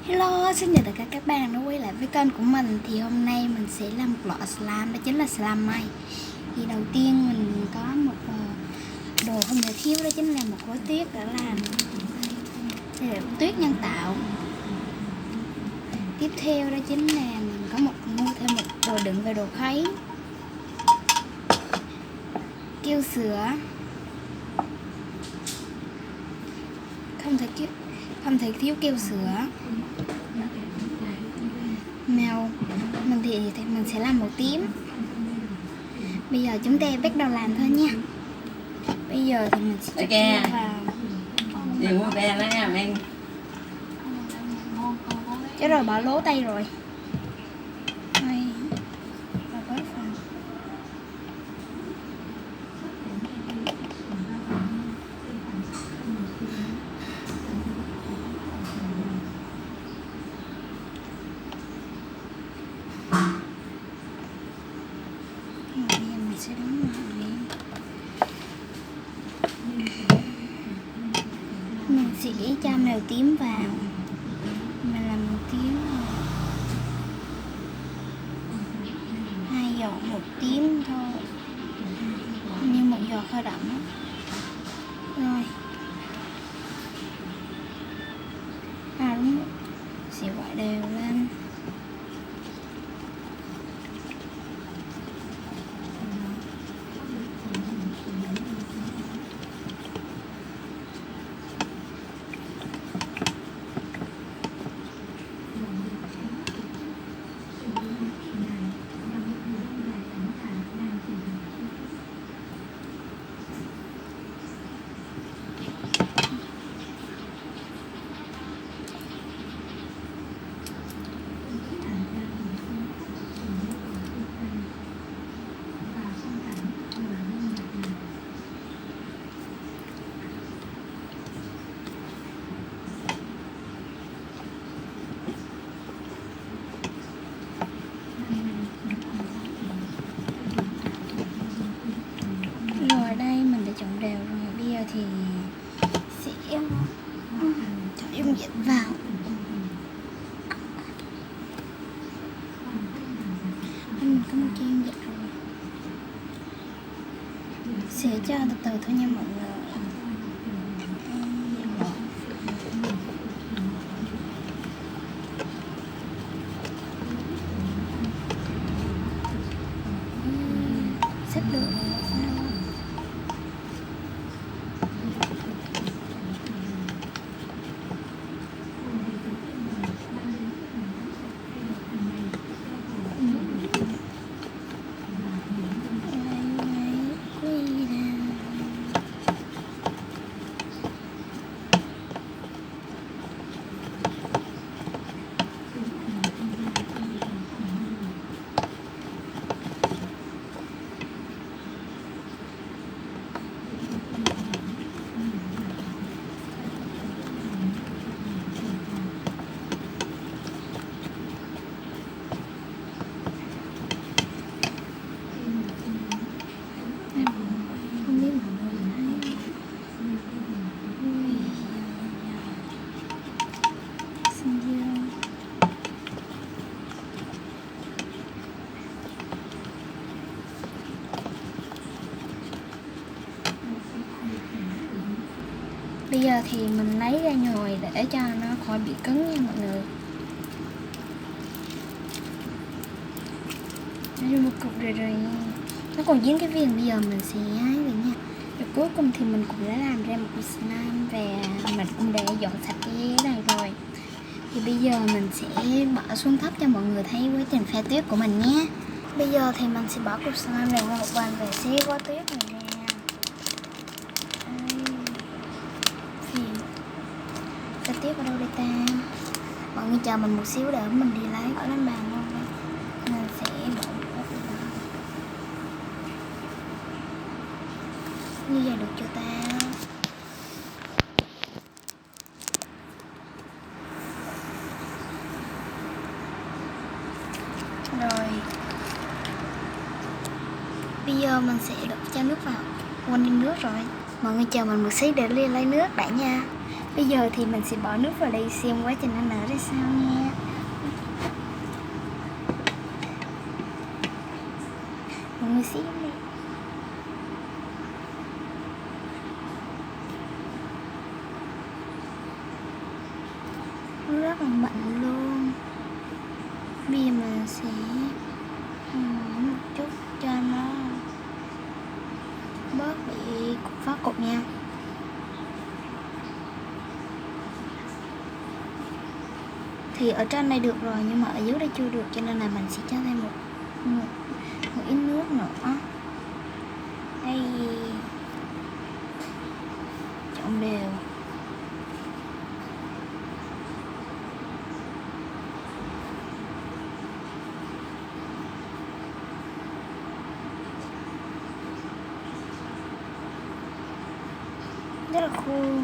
Hello, xin chào tất cả các bạn đã quay lại với kênh của mình. Thì hôm nay mình sẽ làm một loại slime, đó chính là slime mây. Thì đầu tiên mình có một đồ không thể thiếu, đó chính là một gói tuyết để làm tuyết nhân tạo. Tiếp theo đó chính là mình có mua thêm một đồ đựng về đồ khuấy, keo sữa, không thể thiếu keo sữa. Màu mình thì mình sẽ làm màu tím. Bây giờ chúng ta bắt đầu làm thôi nha. Bây giờ thì mình sẽ cho vào. Đi mua bè đó nha mình. Chứ rồi bỏ lố tay rồi. Mình sẽ đóng lại. Mình sẽ cho màu tím vào. Mình làm màu tím rồi. 2 giọt màu tím thôi, như một giọt hơi đậm đó. Rồi đúng, sẽ gọi đều lên. Trộn đều rồi, bây giờ thì sẽ cho dung dịch vào. Mình có một dung dịch rồi, sẽ cho từ từ thôi nha mọi người. Sắp được. Bây giờ thì mình lấy ra nhồi để cho nó khỏi bị cứng nha mọi người. Nó một cục rồi nó còn dính cái viền. Bây giờ mình sẽ hái về nha. Rồi cuối cùng thì mình cũng đã làm ra một cục slime và mình cũng đã dọn sạch cái này rồi. Thì bây giờ mình sẽ bỏ xuống thấp cho mọi người thấy quá trình pha tuyết của mình nhé. Bây giờ thì mình sẽ bỏ cục slime này qua một bên và xé gói tuyết này ra. Pha tuyết ở đâu đây ta? Mọi người chờ mình một xíu để mình đi lấy ở lên bàn luôn. Mình sẽ bỏ như vậy được chưa ta? Rồi bây giờ mình sẽ đổ cho nước vào. Quên đi nước rồi. Mọi người chờ mình một xíu để lấy nước đã nha. Bây giờ thì mình sẽ bỏ nước vào đây xem quá trình nó nở ra sao nha. Mọi người xem đi. Nó rất là mịn luôn. Bây giờ mình sẽ một chút cho nó bớt bị vá cục nha. Thì ở trên đây được rồi nhưng mà ở dưới đây chưa được, cho nên là mình sẽ cho thêm một ít nước nữa. Đây, trộn đều. Rất là khô.